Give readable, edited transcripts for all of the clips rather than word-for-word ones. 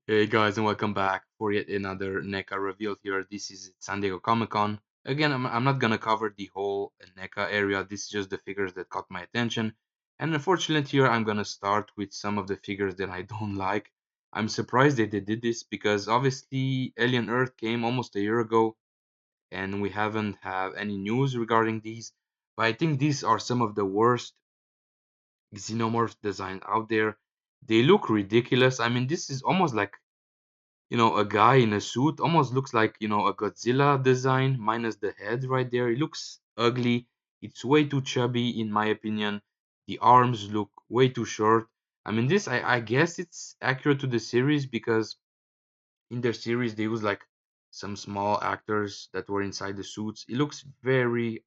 Hey guys, and welcome back for yet another NECA reveal here. This is San Diego Comic Con. Again, I'm not gonna cover the whole NECA area. This is just the figures that caught my attention. And unfortunately, here I'm gonna start with some of the figures that I don't like. I'm surprised that they did this because obviously Alien Earth came almost a year ago, and we haven't have any news regarding these. But I think these are some of the worst xenomorph design out there. They look ridiculous. I mean, this is almost like a guy in a suit almost looks like, a Godzilla design minus the head right there. It looks ugly. It's way too chubby, in my opinion. The arms look way too short. I mean, this, I guess it's accurate to the series because in their series, they use like some small actors that were inside the suits. It looks very,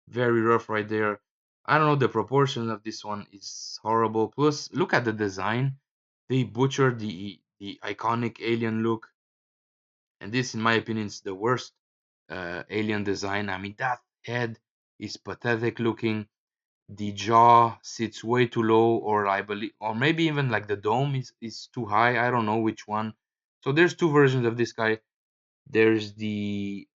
very rough right there. I don't know, the proportion of this one is horrible. Plus, look at the design. They butchered the iconic alien look, and this, in my opinion, is the worst alien design. I mean, that head is pathetic looking. The jaw sits way too low, or I believe, or maybe even like the dome is too high. I don't know which one. So there's two versions of this guy. There's the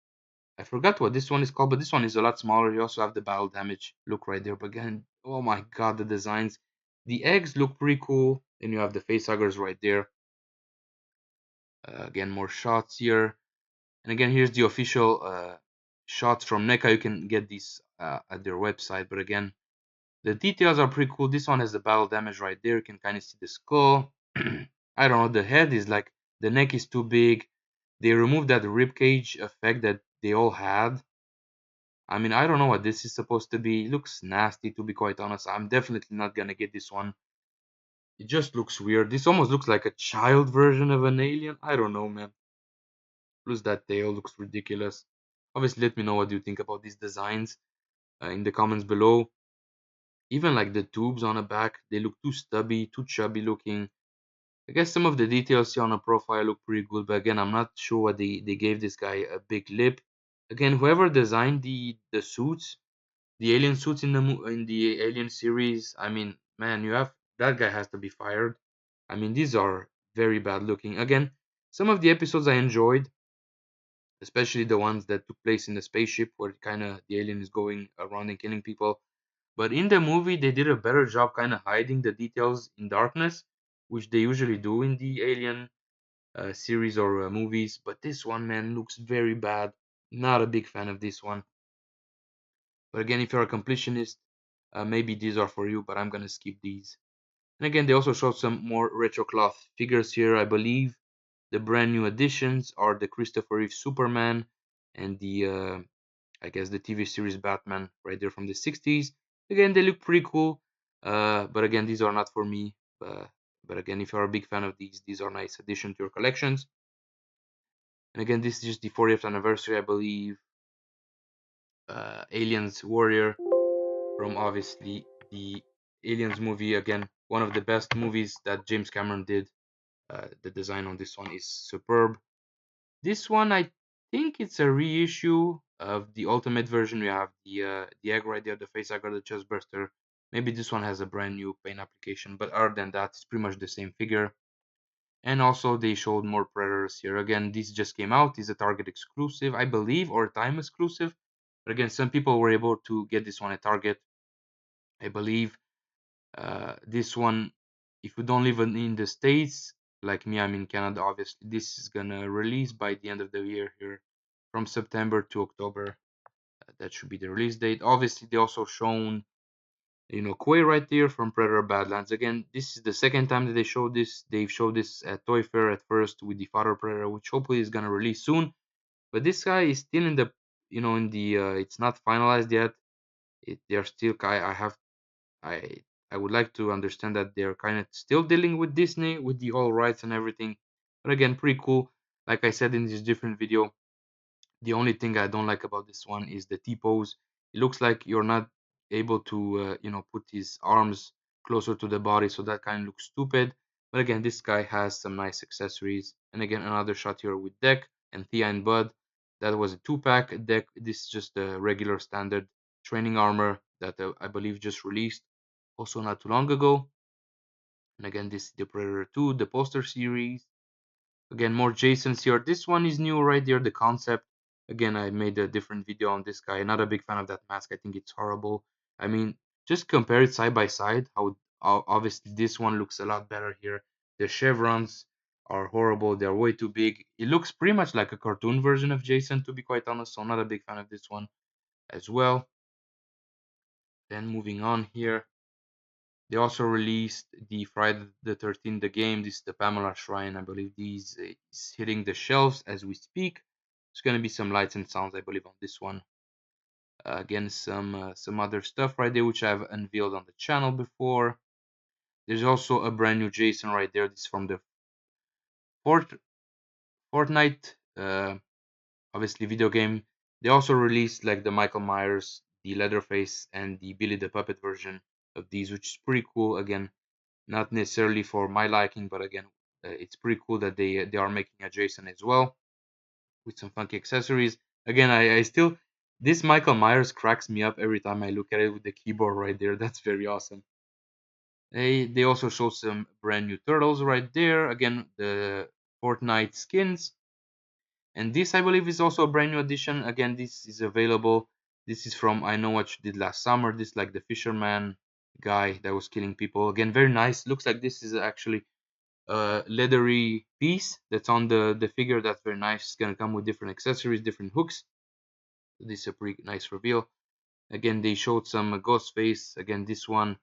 I forgot what this one is called, but this one is a lot smaller. You also have the battle damage look right there. But again, oh my god, the designs. The eggs look pretty cool. Then you have the face huggers right there. Again, more shots here. And again, here's the official shots from NECA. You can get these at their website. But again, the details are pretty cool. This one has the battle damage right there. You can kind of see the skull. I don't know. The head is like, the neck is too big. They removed that rib cage effect that they all had. I mean, I don't know what this is supposed to be. It looks nasty, to be quite honest. I'm definitely not gonna get this one. It just looks weird. This almost looks like a child version of an alien. I don't know, man. Plus that tail looks ridiculous. Obviously, let me know what you think about these designs in the comments below. Even like the tubes on the back, they look too stubby, too chubby looking. I guess some of the details here on the profile look pretty good, but again, I'm not sure what they gave this guy a big lip. Again, whoever designed the suits, the alien suits in the Alien series, I mean, man, you have that guy has to be fired. I mean, these are very bad looking. Again, some of the episodes I enjoyed, especially the ones that took place in the spaceship where kind of the alien is going around and killing people. But in the movie, they did a better job kind of hiding the details in darkness, which they usually do in the Alien series or movies. But this one, man, looks very bad. Not a big fan of this one. But again, if you're a completionist, maybe these are for you, but I'm gonna skip these. And again, they also showed some more retro cloth figures here. I believe the brand new additions are the Christopher Reeve Superman and the I guess the TV series Batman right there from the 60s. Again, they look pretty cool, but again, these are not for me. But again, if you're a big fan of these are nice addition to your collections. And again, this is just the 40th anniversary, I believe. Aliens Warrior from obviously the Aliens movie. Again, one of the best movies that James Cameron did. The design on this one is superb. This one, I think it's a reissue of the ultimate version. We have the egg right there, the face hugger, the chest burster. Maybe this one has a brand new paint application, but other than that, it's pretty much the same figure. And also, they showed more Predators here. Again, this just came out. Is a Target exclusive, I believe, or a Time exclusive. But again, some people were able to get this one at Target, I believe. This one, if you don't live in the States, like me, I'm in Canada, obviously, this is gonna release by the end of the year here, from September to October. That should be the release date. Obviously, they also shown, Quay right there from Predator Badlands. Again, this is the second time that they showed this. They've showed this at Toy Fair at first with the Father Predator, which hopefully is gonna release soon. But this guy is still in the, it's not finalized yet. They're still, I I would like to understand that they're kind of still dealing with Disney with the all rights and everything. But again, pretty cool. Like I said in this different video, the only thing I don't like about this one is the T-pose. It looks like you're not able to, put his arms closer to the body, so that kind of looks stupid. But again, this guy has some nice accessories. And again, another shot here with Deck and Thea and Bud. That was a two-pack. Deck, this is just a regular standard training armor that I believe just released also not too long ago. And again, this is the Predator 2, the poster series. Again, more Jasons here. This one is new right there, the concept. Again, I made a different video on this guy. Not a big fan of that mask. I think it's horrible. I mean, just compare it side by side. How obviously this one looks a lot better here. The chevrons are horrible. They're way too big. It looks pretty much like a cartoon version of Jason, to be quite honest. So I'm not a big fan of this one as well. Then moving on here. They also released the Friday the 13th, the game. This is the Pamela Shrine. I believe these is hitting the shelves as we speak. There's going to be some lights and sounds, I believe, on this one. Again, some other stuff right there, which I've unveiled on the channel before. There's also a brand new Jason right there. This is from the Fortnite, obviously, video game. They also released like the Michael Myers, the Leatherface, and the Billy the Puppet version of these, which is pretty cool. Again, not necessarily for my liking, but again, it's pretty cool that they are making a Jason as well with some funky accessories. Again, I still, this Michael Myers cracks me up every time I look at it with the keyboard right there. That's very awesome. They also show some brand new turtles right there. Again, the Fortnite skins. And this, I believe, is also a brand new addition. Again, this is available. This is from I Know What You Did Last Summer. This like the fisherman guy that was killing people. Again, very nice. Looks like this is actually a leathery piece that's on the figure. That's very nice. It's gonna come with different accessories, different hooks. This is a pretty nice reveal. Again, they showed some ghost face. Again, this one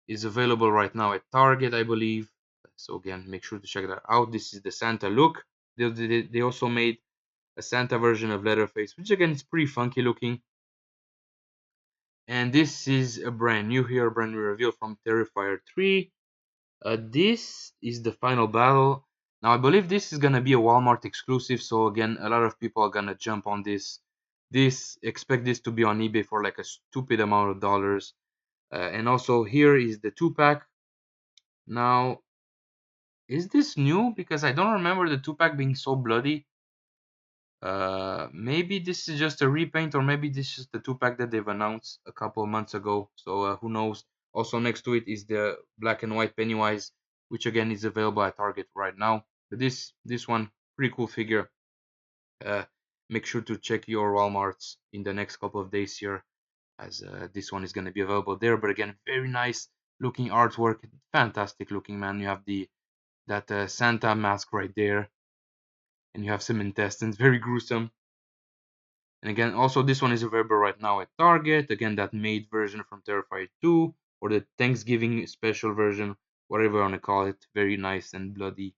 is available right now at Target, I believe. So again, make sure to check that out. This is the Santa look. They also made a Santa version of Leatherface, which again is pretty funky looking. And this is a brand new here, brand new reveal from Terrifier 3. This is the final battle. Now I believe this is gonna be a Walmart exclusive, so again a lot of people are gonna jump on this. Expect this to be on eBay for like a stupid amount of dollars. And also here is the 2-pack. Now, is this new? Because I don't remember the 2-pack being so bloody. Maybe this is just a repaint, or maybe this is the 2-pack that they've announced a couple of months ago. So who knows? Also next to it is the black and white Pennywise, which again is available at Target right now. But this one, pretty cool figure. Uh, make sure to check your Walmarts in the next couple of days here, as this one is going to be available there. But again, very nice looking artwork, fantastic looking, man. You have that Santa mask right there, and you have some intestines, very gruesome. And again, also this one is available right now at Target. Again, that made version from Terrifier 2, or the Thanksgiving special version, whatever you want to call it. Very nice and bloody.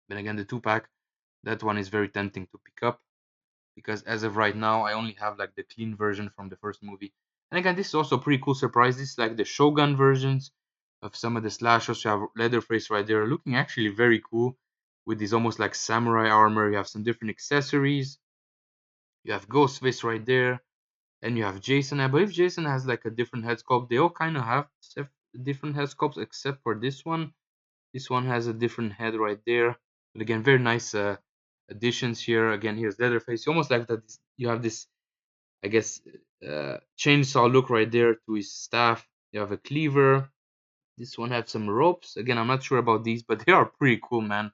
But again, the 2-pack, that one is very tempting to pick up, because as of right now, I only have like the clean version from the first movie. And again, this is also a pretty cool surprise. This is like the Shogun versions of some of the slashers. You have Leatherface right there, looking actually very cool with this almost like samurai armor. You have some different accessories. You have Ghostface right there, and you have Jason. I believe Jason has like a different head sculpt. They all kind of have different head sculpts except for this one. This one has a different head right there. But again, very nice additions here. Again, here's Leatherface. You almost like that. You have this, I guess, chainsaw look right there to his staff. You have a cleaver. This one has some ropes. Again, I'm not sure about these, but they are pretty cool, man.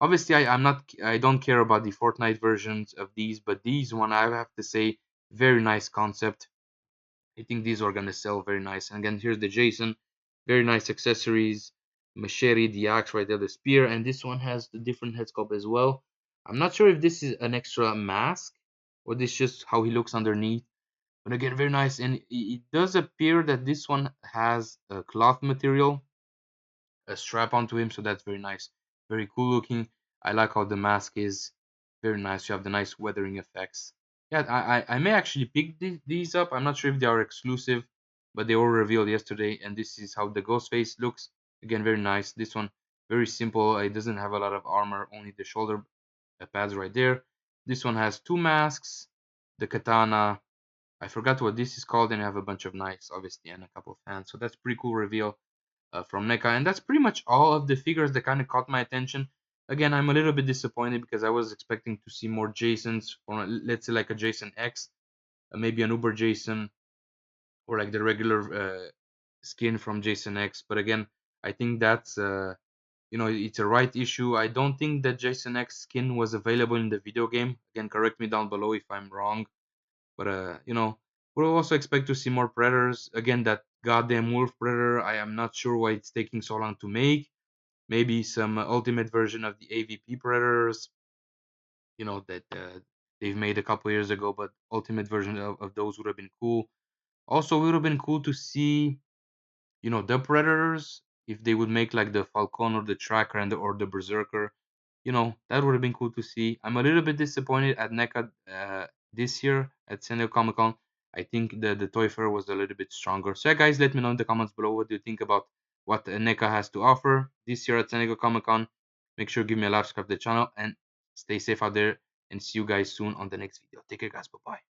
Obviously, I don't care about the Fortnite versions of these, but these one I have to say, very nice concept. I think these are gonna sell very nice. And again, here's the Jason, very nice accessories, machete, the axe right there, the spear, and this one has the different head sculpt as well. I'm not sure if this is an extra mask or this is just how he looks underneath. But again, very nice, and it does appear that this one has a cloth material, a strap onto him, so that's very nice, very cool looking. I like how the mask is very nice. You have the nice weathering effects. Yeah, I may actually pick these up. I'm not sure if they are exclusive, but they were revealed yesterday, and this is how the ghost face looks. Again, very nice. This one very simple. It doesn't have a lot of armor, only the shoulder pads right there. This one has two masks, the katana. I forgot what this is called, and I have a bunch of knives, obviously, and a couple of hands. So that's pretty cool reveal from NECA. And that's pretty much all of the figures that kind of caught my attention. Again, I'm a little bit disappointed because I was expecting to see more Jasons, or let's say like a Jason X, maybe an Uber Jason, or like the regular skin from Jason X. But again, I think that's it's a right issue. I don't think that Jason X skin was available in the video game. Again, correct me down below if I'm wrong. But we'll also expect to see more Predators. Again, that goddamn Wolf Predator, I am not sure why it's taking so long to make. Maybe some ultimate version of the AVP Predators, that they've made a couple years ago, but ultimate version of those would have been cool. Also, it would have been cool to see, the Predators, if they would make like the Falcon or the Tracker or the Berserker, that would have been cool to see. I'm a little bit disappointed at NECA this year at San Diego Comic Con. I think the Toy Fair was a little bit stronger. So, yeah, guys, let me know in the comments below what do you think about what NECA has to offer this year at San Diego Comic Con. Make sure to give me a like, subscribe to the channel, and stay safe out there. And see you guys soon on the next video. Take care, guys. Bye bye.